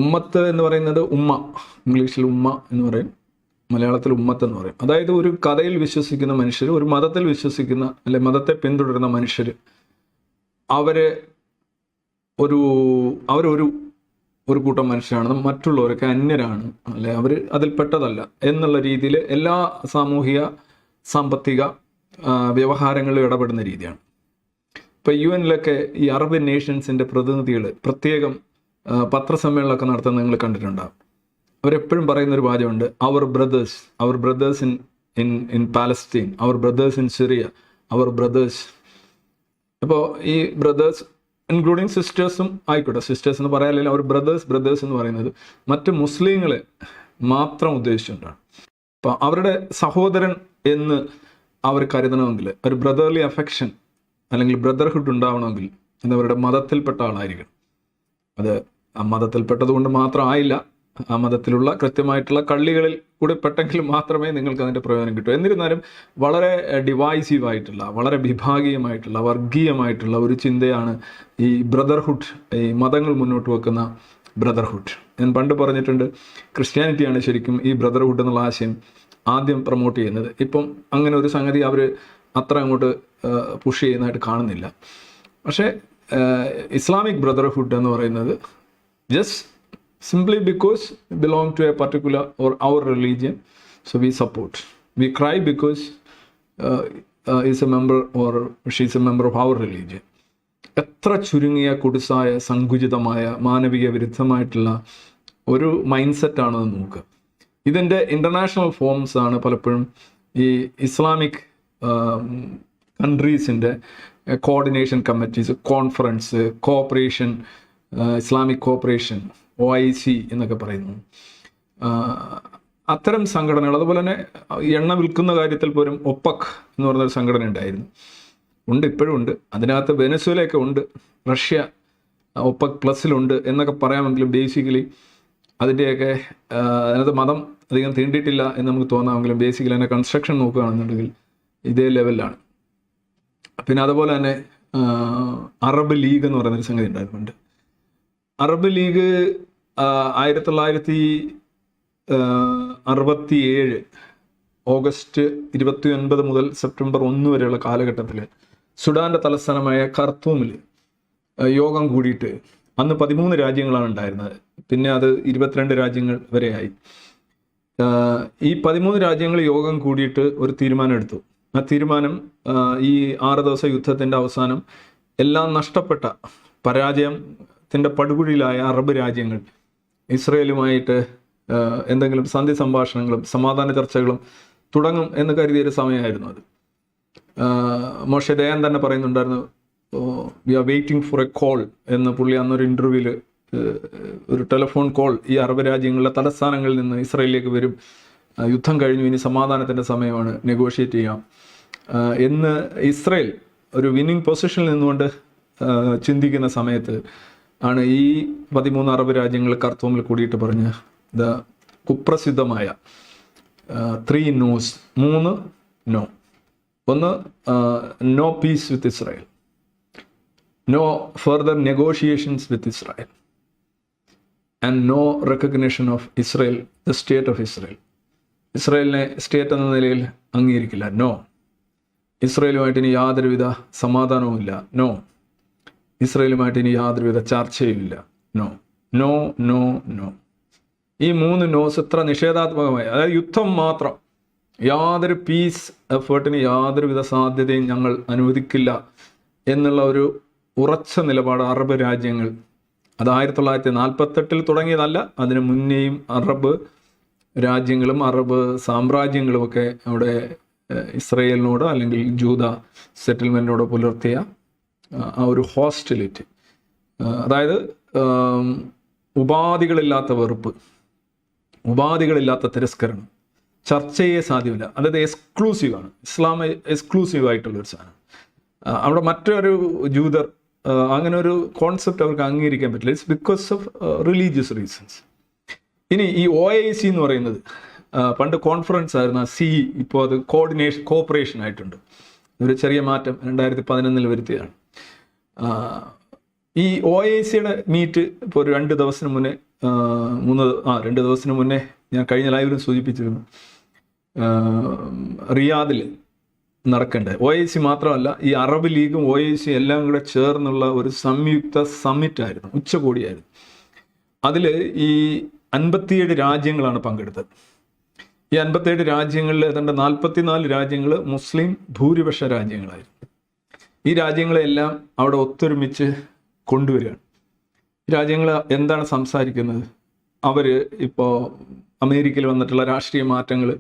ഉമ്മത്ത് എന്ന് പറയുന്നത് ഉമ്മ, ഇംഗ്ലീഷിൽ ഉമ്മ എന്ന് പറയും, മലയാളത്തിൽ ഉമ്മത്ത് എന്ന് പറയും. അതായത് ഒരു കഥയിൽ വിശ്വസിക്കുന്ന മനുഷ്യർ, ഒരു മതത്തിൽ വിശ്വസിക്കുന്ന അല്ലെ മതത്തെ പിന്തുടരുന്ന മനുഷ്യർ, അവരൊരു കൂട്ടം മനുഷ്യരാണ്, മറ്റുള്ളവരൊക്കെ അന്യരാണ്, അല്ലെ അവർ അതിൽപ്പെട്ടതല്ല എന്നുള്ള രീതിയിൽ എല്ലാ സാമൂഹിക സാമ്പത്തിക വ്യവഹാരങ്ങളിലും ഇടപെടുന്ന രീതിയാണ്. ഇപ്പോൾ UN-ലൊക്കെ ഈ അറബ് നേഷൻസിൻ്റെ പ്രതിനിധികൾ പ്രത്യേകം പത്രസമ്മേളനമൊക്കെ നടത്തുന്നത് നിങ്ങൾ കണ്ടിട്ടുണ്ടാകും. അവരെപ്പോഴും പറയുന്നൊരു വാചകമുണ്ട്, അവർ ബ്രദേഴ്സ് ഇൻ പാലസ്തീൻ, അവർ ബ്രദേഴ്സ് ഇൻ സിറിയ, അവർ ബ്രദേഴ്സ്. അപ്പോൾ ഈ ബ്രദേഴ്സ് ഇൻക്ലൂഡിങ് സിസ്റ്റേഴ്സും ആയിക്കോട്ടെ, സിസ്റ്റേഴ്സ് എന്ന് പറയാനില്ല, അവർ ബ്രദേഴ്സ് എന്ന് പറയുന്നത് മറ്റ് മുസ്ലിങ്ങളെ മാത്രം ഉദ്ദേശിച്ചുകൊണ്ടാണ്. അപ്പോൾ അവരുടെ സഹോദരൻ എന്ന് അവർ കരുതണമെങ്കിൽ, ഒരു ബ്രദർലി അഫെക്ഷൻ അല്ലെങ്കിൽ ബ്രദർഹുഡ് ഉണ്ടാവണമെങ്കിൽ അത് അവരുടെ മതത്തിൽപ്പെട്ട ആളായിരിക്കണം. അത് ആ മതത്തിൽപ്പെട്ടത് കൊണ്ട് മാത്രം ആയില്ല, ആ മതത്തിലുള്ള കൃത്യമായിട്ടുള്ള കള്ളികളിൽ കൂടി പെട്ടെങ്കിൽ മാത്രമേ നിങ്ങൾക്ക് അതിൻ്റെ പ്രയോജനം കിട്ടൂ. എന്നിരുന്നാലും വളരെ ഡിവൈസീവായിട്ടുള്ള, വളരെ വിഭാഗീയമായിട്ടുള്ള, വർഗീയമായിട്ടുള്ള ഒരു ചിന്തയാണ് ഈ ബ്രദർഹുഡ്, ഈ മതങ്ങൾ മുന്നോട്ട് വെക്കുന്ന ബ്രദർഹുഡ്. ഞാൻ പണ്ട് പറഞ്ഞിട്ടുണ്ട്, ക്രിസ്ത്യാനിറ്റിയാണ് ശരിക്കും ഈ ബ്രദർഹുഡ് എന്നുള്ള ആശയം ആദ്യം പ്രൊമോട്ട് ചെയ്യുന്നത്. ഇപ്പം അങ്ങനെ ഒരു സംഗതി അവർ അത്ര അങ്ങോട്ട് പുഷ് ചെയ്യുന്നതായിട്ട് കാണുന്നില്ല. പക്ഷേ ഇസ്ലാമിക് ബ്രദർഹുഡ് എന്ന് പറയുന്നത് just simply because we belong to a particular or our religion, so we support. We cry because is a member or she is a member of our religion. എത്ര ചുരുങ്ങിയ കുടുസായ സങ്കുചിതമായ മാനവിക വിരുദ്ധമായിട്ടുള്ള ഒരു mind സെറ്റാണെന്ന് നോക്കുക. ഇതിൻ്റെ international forms ആണ് പലപ്പോഴും ഈ Islamic കൺട്രീസിൻ്റെ coordination committees, conference, cooperation, Islamic cooperation, OIC എന്നൊക്കെ പറയുന്നു. അത്തരം സംഘടനകൾ, അതുപോലെ തന്നെ എണ്ണ വിൽക്കുന്ന കാര്യത്തിൽ പോലും OPEC എന്ന് പറയുന്നൊരു സംഘടന ഉണ്ടായിരുന്നു, ഉണ്ട്, ഇപ്പോഴും ഉണ്ട്. അതിനകത്ത് വെനസ്വേലയൊക്കെ ഉണ്ട്, റഷ്യ OPEC+ലുണ്ട് എന്നൊക്കെ പറയാമെങ്കിലും ബേസിക്കലി അതിൻ്റെയൊക്കെ അതിനകത്ത് മതം അധികം തീണ്ടിയിട്ടില്ല എന്ന് നമുക്ക് തോന്നാമെങ്കിലും ബേസിക്കലി അതിൻ്റെ കൺസ്ട്രക്ഷൻ നോക്കുകയാണെന്നുണ്ടെങ്കിൽ ഇതേ ലെവലിലാണ്. പിന്നെ അതുപോലെ തന്നെ അറബ് ലീഗ് എന്ന് പറയുന്നൊരു സംഗതി ഉണ്ടായിരുന്നുണ്ട്. അറബ് ലീഗ് 1967 ഓഗസ്റ്റ് 29 മുതൽ സെപ്റ്റംബർ 1 വരെയുള്ള കാലഘട്ടത്തിൽ സുഡാൻ്റെ തലസ്ഥാനമായ ഖർത്തൂമിൽ യോഗം കൂടിയിട്ട്, അന്ന് 13 രാജ്യങ്ങളാണ് ഉണ്ടായിരുന്നത്, പിന്നെ അത് 22 രാജ്യങ്ങൾ വരെയായി. ഈ 13 രാജ്യങ്ങൾ യോഗം കൂടിയിട്ട് ഒരു തീരുമാനം എടുത്തു. ആ തീരുമാനം ഈ 6 ദിവസ യുദ്ധത്തിൻ്റെ അവസാനം എല്ലാം നഷ്ടപ്പെട്ട, പരാജയത്തിൻ്റെ പടുകുഴിയിലായ അറബ് രാജ്യങ്ങൾ ഇസ്രയേലുമായിട്ട് എന്തെങ്കിലും സന്ധി സംഭാഷണങ്ങളും സമാധാന ചർച്ചകളും തുടങ്ങും എന്ന് കരുതിയൊരു സമയമായിരുന്നു അത്. മോശെ ദയാൻ തന്നെ പറയുന്നുണ്ടായിരുന്നു, we are waiting for a call എന്ന് പുള്ളി അന്നൊരു ഇൻ്റർവ്യൂവിൽ, ഒരു ടെലിഫോൺ കോൾ ഈ അറബ് രാജ്യങ്ങളിലെ തലസ്ഥാനങ്ങളിൽ നിന്ന് ഇസ്രയേലിലേക്ക് വരും, യുദ്ധം കഴിഞ്ഞു, ഇനി സമാധാനത്തിൻ്റെ സമയമാണ്, നെഗോഷിയേറ്റ് ചെയ്യാം എന്ന് ഇസ്രയേൽ ഒരു വിന്നിങ് പൊസിഷനിൽ നിന്നുകൊണ്ട് ചിന്തിക്കുന്ന സമയത്ത് ആണ് ഈ 13 അറബ് രാജ്യങ്ങൾ ഖർത്തൂമിൽ കൂടിയിട്ട് പറഞ്ഞ കുപ്രസിദ്ധമായ 3 നോസ്, 3 നോ. ഒന്ന്, no peace with Israel, no further negotiations with Israel, and no recognition of Israel, the state of Israel. ഇസ്രായേലിനെ സ്റ്റേറ്റ് എന്ന നിലയിൽ അംഗീകരിക്കില്ല, നോ. ഇസ്രായേലുമായിട്ട് ഇനി യാതൊരുവിധ സമാധാനവുമില്ല, നോ. ഇസ്രായേലുമായിട്ട് ഇനി യാതൊരുവിധ ചർച്ചയുമില്ല, നോ, നോ, നോ, നോ. ഈ 3 നോസ് എത്ര നിഷേധാത്മകമായി, അതായത് യുദ്ധം മാത്രം, യാതൊരു പീസ് എഫേർട്ടിന് യാതൊരുവിധ സാധ്യതയും ഞങ്ങൾ അനുവദിക്കില്ല എന്നുള്ള ഒരു ഉറച്ച നിലപാട് അറബ് രാജ്യങ്ങൾ, അത് 1948 തുടങ്ങിയതല്ല, അതിന് മുന്നേയും അറബ് രാജ്യങ്ങളും അറബ് സാമ്രാജ്യങ്ങളുമൊക്കെ അവിടെ ഇസ്രയേലിനോട് അല്ലെങ്കിൽ ജൂത സെറ്റിൽമെൻറ്റിനോട് പുലർത്തിയ ആ ഒരു ഹോസ്റ്റിലിറ്റി, അതായത് ഉപാധികളില്ലാത്ത വെറുപ്പ്, ഉപാധികളില്ലാത്ത തിരസ്കരണം, ചർച്ചയെ സാധ്യമല്ല, അതായത് എക്സ്ക്ലൂസീവാണ്. ഇസ്ലാം എക്സ്ക്ലൂസീവായിട്ടുള്ളൊരു സാധനം. അവിടെ മറ്റൊരു ജൂതർ അങ്ങനെ ഒരു കോൺസെപ്റ്റ് അവർക്ക് അംഗീകരിക്കാൻ പറ്റില്ല. It's because of religious reasons. ഇനി ഈ OIC എന്ന് പറയുന്നത് പണ്ട് കോൺഫറൻസ് ആയിരുന്നു, CE ഇപ്പോൾ അത് കോഓപ്പറേഷൻ ആയിട്ടുണ്ട്. ഒരു ചെറിയ മാറ്റം 2011 വരുത്തിയതാണ്. ഈ OIC-യുടെ മീറ്റ് ഇപ്പോൾ ഒരു 2 ദിവസത്തിന് മുന്നേ 2 ദിവസത്തിന് മുന്നേ ഞാൻ കഴിഞ്ഞ ലൈവിലും സൂചിപ്പിച്ചിരുന്നു, റിയാദിൽ നടക്കേണ്ടത്. OIC മാത്രമല്ല, ഈ അറബ് ലീഗും OIC എല്ലാം കൂടെ ചേർന്നുള്ള ഒരു സംയുക്ത സമ്മിറ്റായിരുന്നു, ഉച്ചകോടിയായിരുന്നു. അതിൽ ഈ 57 രാജ്യങ്ങളാണ് പങ്കെടുത്തത്. ഈ 57 രാജ്യങ്ങളിൽ ഏതാണ്ട് 44 രാജ്യങ്ങൾ മുസ്ലിം ഭൂരിപക്ഷ രാജ്യങ്ങളായിരുന്നു. ഈ രാജ്യങ്ങളെല്ലാം അവിടെ ഒത്തൊരുമിച്ച് കൊണ്ടുവരികയാണ്. ഈ രാജ്യങ്ങൾ എന്താണ് സംസാരിക്കുന്നത്? അവർ ഇപ്പോൾ അമേരിക്കയിൽ വന്നിട്ടുള്ള രാഷ്ട്രീയ മാറ്റങ്ങൾ,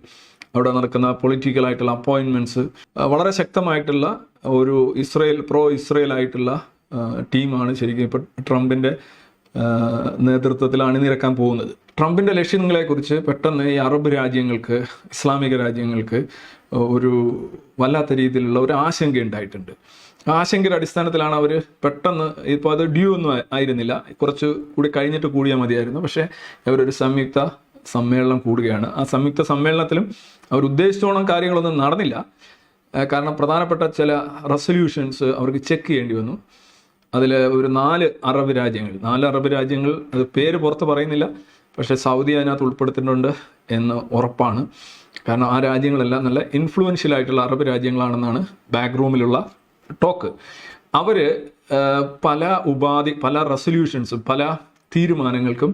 അവിടെ നടക്കുന്ന പൊളിറ്റിക്കലായിട്ടുള്ള അപ്പോയിൻമെൻറ്റ്സ്, വളരെ ശക്തമായിട്ടുള്ള ഒരു പ്രോ ഇസ്രയേൽ ആയിട്ടുള്ള ടീമാണ് ശരിക്കും ഇപ്പോൾ ട്രംപിൻ്റെ നേതൃത്വത്തിൽ അണിനിരക്കാൻ പോകുന്നത്. ട്രംപിൻ്റെ ലക്ഷ്യങ്ങളെക്കുറിച്ച് പെട്ടെന്ന് ഈ അറബ് രാജ്യങ്ങൾക്ക്, ഇസ്ലാമിക രാജ്യങ്ങൾക്ക് ഒരു വല്ലാത്ത രീതിയിലുള്ള ഒരു ആശങ്ക ഉണ്ടായിട്ടുണ്ട്. ആ ആശങ്കയുടെ അടിസ്ഥാനത്തിലാണ് അവർ പെട്ടെന്ന്, ഇപ്പോൾ അത് ഡ്യൂ ഒന്നും ആയിരുന്നില്ല, കുറച്ച് കൂടി കഴിഞ്ഞിട്ട് കൂടിയാൽ മതിയായിരുന്നു, പക്ഷേ അവരൊരു സംയുക്ത സമ്മേളനം കൂടുകയാണ്. ആ സംയുക്ത സമ്മേളനത്തിലും അവർ ഉദ്ദേശിച്ചോളം കാര്യങ്ങളൊന്നും നടന്നില്ല. കാരണം പ്രധാനപ്പെട്ട ചില റെസൊല്യൂഷൻസ് അവർക്ക് ചെക്ക് ചെയ്യേണ്ടി വന്നു. അതിൽ ഒരു 4 അറബ് രാജ്യങ്ങൾ, അത് പേര് പുറത്ത് പറയുന്നില്ല, പക്ഷേ സൗദി അതിനകത്ത് ഉൾപ്പെടുത്തിയിട്ടുണ്ട് എന്ന് ഉറപ്പാണ്. കാരണം ആ രാജ്യങ്ങളെല്ലാം നല്ല ഇൻഫ്ലുവൻഷ്യൽ ആയിട്ടുള്ള അറബ് രാജ്യങ്ങളാണെന്നാണ് ബാക്ക് റൂമിലുള്ള ടോക്ക്. അവർ പല റെസൊല്യൂഷൻസും പല തീരുമാനങ്ങൾക്കും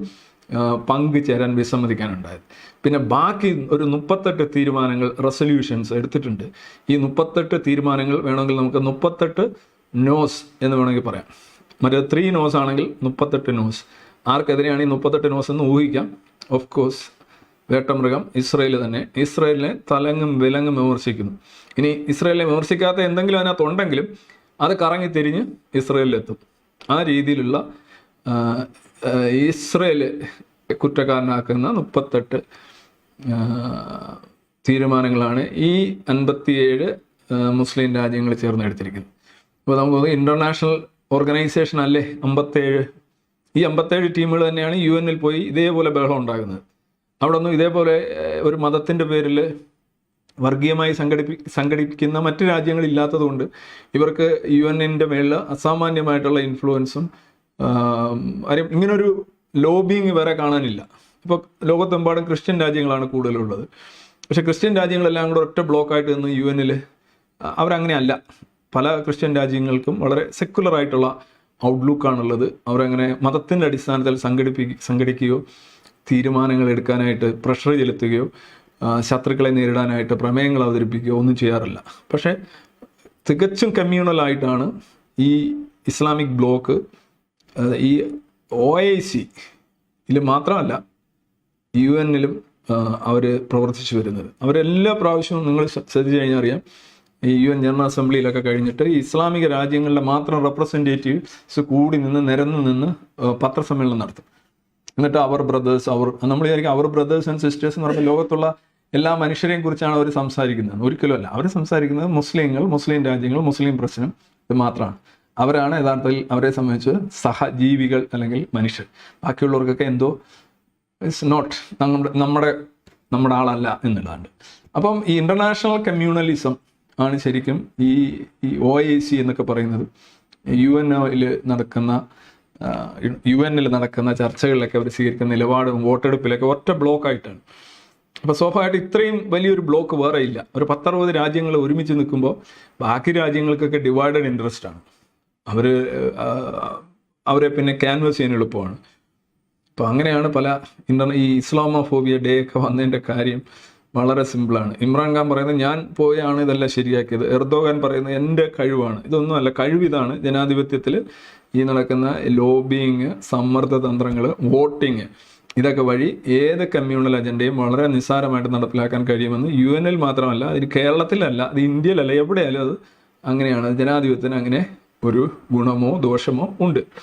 പങ്കുചേരാൻ വിസമ്മതിക്കാനുണ്ടായത്. പിന്നെ ബാക്കി ഒരു 38 തീരുമാനങ്ങൾ, റെസൊല്യൂഷൻസ് എടുത്തിട്ടുണ്ട്. ഈ 38 തീരുമാനങ്ങൾ വേണമെങ്കിൽ നമുക്ക് 38 നോസ് എന്ന് വേണമെങ്കിൽ പറയാം. മറ്റേ 3 നോസ് ആണെങ്കിൽ 38 നോസ്. ആർക്കെതിരെയാണ് ഈ 38 നോസ് എന്ന് ഊഹിക്കാം. ഓഫ് കോഴ്സ് വേട്ടമൃഗം ഇസ്രയേൽ തന്നെ. ഇസ്രയേലിനെ തലങ്ങും വിലങ്ങും വിമർശിക്കുന്നു. ഇനി ഇസ്രയേലിനെ വിമർശിക്കാത്ത എന്തെങ്കിലും അതിനകത്തുണ്ടെങ്കിലും അത് കറങ്ങി തിരിഞ്ഞ് ഇസ്രയേലിലെത്തും. ആ രീതിയിലുള്ള ഇസ്രയേൽ കുറ്റക്കാരനാക്കുന്ന 38 തീരുമാനങ്ങളാണ് ഈ 57 മുസ്ലിം രാജ്യങ്ങൾ ചേർന്ന് എടുത്തിരിക്കുന്നത്. അപ്പോൾ നമുക്ക് തോന്നുന്നു ഇൻ്റർനാഷണൽ ഓർഗനൈസേഷൻ അല്ലേ 57. ഈ 57 ടീമുകൾ തന്നെയാണ് UN-ൽ പോയി ഇതേപോലെ ബഹളം ഉണ്ടാകുന്നത്. അവിടെ ഒന്നും ഇതേപോലെ ഒരു മതത്തിൻ്റെ പേരിൽ വർഗീയമായി സംഘടിപ്പിക്കുന്ന മറ്റ് രാജ്യങ്ങളില്ലാത്തതുകൊണ്ട് ഇവർക്ക് UN-ൻ്റെ മേളിൽ അസാമാന്യമായിട്ടുള്ള ഇൻഫ്ലുവൻസും ഇങ്ങനൊരു ലോബിങ് വേറെ കാണാനില്ല. ഇപ്പോൾ ലോകത്തെമ്പാടും ക്രിസ്ത്യൻ രാജ്യങ്ങളാണ് കൂടുതലുള്ളത്. പക്ഷേ ക്രിസ്ത്യൻ രാജ്യങ്ങളെല്ലാം കൂടെ ഒറ്റ ബ്ലോക്കായിട്ട് നിന്ന് UN-ൽ അവരങ്ങനെ അല്ല. പല ക്രിസ്ത്യൻ രാജ്യങ്ങൾക്കും വളരെ സെക്കുലറായിട്ടുള്ള ഔട്ട്ലുക്കാണുള്ളത്. അവരങ്ങനെ മതത്തിൻ്റെ അടിസ്ഥാനത്തിൽ സംഘടിക്കുകയോ തീരുമാനങ്ങൾ എടുക്കാനായിട്ട് പ്രഷർ ചെലുത്തുകയോ ശത്രുക്കളെ നേരിടാനായിട്ട് പ്രമേയങ്ങൾ അവതരിപ്പിക്കുകയോ ഒന്നും ചെയ്യാറില്ല. പക്ഷേ തികച്ചും കമ്മ്യൂണലായിട്ടാണ് ഈ ഇസ്ലാമിക് ബ്ലോക്ക് ഈ OIC-യിൽ മാത്രമല്ല UN-ലും അവർ പ്രവർത്തിച്ചു വരുന്നത്. അവരെല്ലാ പ്രാവശ്യവും നിങ്ങൾ ശ്രദ്ധിച്ചു കഴിഞ്ഞാൽ അറിയാം, ഈ UN ജനറൽ അസംബ്ലിയിലൊക്കെ കഴിഞ്ഞിട്ട് ഈ ഇസ്ലാമിക രാജ്യങ്ങളിലെ മാത്രം റെപ്രസെൻറ്റേറ്റീവ്സ് കൂടി നിരന്ന് നിന്ന് പത്രസമ്മേളനം നടത്തും. എന്നിട്ട് നമ്മൾ വിചാരിക്കും അവർ ബ്രദേഴ്സ് ആൻഡ് സിസ്റ്റേഴ്സ് എന്ന് പറയുമ്പോൾ ലോകത്തുള്ള എല്ലാ മനുഷ്യരെയും കുറിച്ചാണ് അവർ സംസാരിക്കുന്നത്. ഒരിക്കലും അല്ല. അവർ സംസാരിക്കുന്നത് മുസ്ലിം രാജ്യങ്ങൾ, മുസ്ലിം പ്രശ്നം, ഇത് മാത്രമാണ്. അവരാണ് യഥാർത്ഥത്തിൽ അവരെ സംബന്ധിച്ച് സഹജീവികൾ അല്ലെങ്കിൽ മനുഷ്യർ. ബാക്കിയുള്ളവർക്കൊക്കെ എന്തോ ഇറ്റ്സ് നോട്ട് നമ്മുടെ ആളല്ല എന്നുള്ളതാണ്. അപ്പം ഈ ഇൻ്റർനാഷണൽ കമ്മ്യൂണലിസം ആണ് ശരിക്കും ഈ OIC എന്നൊക്കെ പറയുന്നത്. UN-ൽ നടക്കുന്ന ചർച്ചകളിലൊക്കെ അവർ സ്വീകരിക്കുന്ന നിലപാടും വോട്ടെടുപ്പിലൊക്കെ ഒറ്റ ബ്ലോക്കായിട്ടാണ്. അപ്പോൾ സ്വാഭാവികമായിട്ട് ഇത്രയും വലിയൊരു ബ്ലോക്ക് വേറെ ഇല്ല. ഒരു 10-60 രാജ്യങ്ങൾ ഒരുമിച്ച് നിൽക്കുമ്പോൾ ബാക്കി രാജ്യങ്ങൾക്കൊക്കെ ഡിവൈഡഡ് ഇൻട്രസ്റ്റ് ആണ്. അവരെ പിന്നെ ക്യാൻവസ് ചെയ്യാൻ എളുപ്പമാണ്. അപ്പോൾ അങ്ങനെയാണ് ഈ ഇസ്ലാമോഫോബിയ ഡേ ഒക്കെ വന്നതിൻ്റെ കാര്യം വളരെ സിമ്പിളാണ്. ഇമ്രാൻഖാൻ പറയുന്നത് ഞാൻ പോയാണ് ഇതെല്ലാം ശരിയാക്കിയത്. എർദോഗാൻ പറയുന്നത് എൻ്റെ കഴിവാണ്. ഇതൊന്നുമല്ല, കഴിവിതാണ്. ജനാധിപത്യത്തിൽ ഈ നടക്കുന്ന ലോബിയിങ്, സമ്മർദ്ദ തന്ത്രങ്ങൾ, വോട്ടിങ്, ഇതൊക്കെ വഴി ഏത് കമ്മ്യൂണൽ അജണ്ടയും വളരെ നിസ്സാരമായിട്ട് നടപ്പിലാക്കാൻ കഴിയുമെന്ന് UN-ൽ മാത്രമല്ല, അതിന് കേരളത്തിലല്ല, അത് ഇന്ത്യയിലല്ല, എവിടെയായാലും അത് അങ്ങനെയാണ്. ജനാധിപത്യത്തിന് അങ്ങനെ ഒരു ഗുണമോ ദോഷമോ ഉണ്ട്.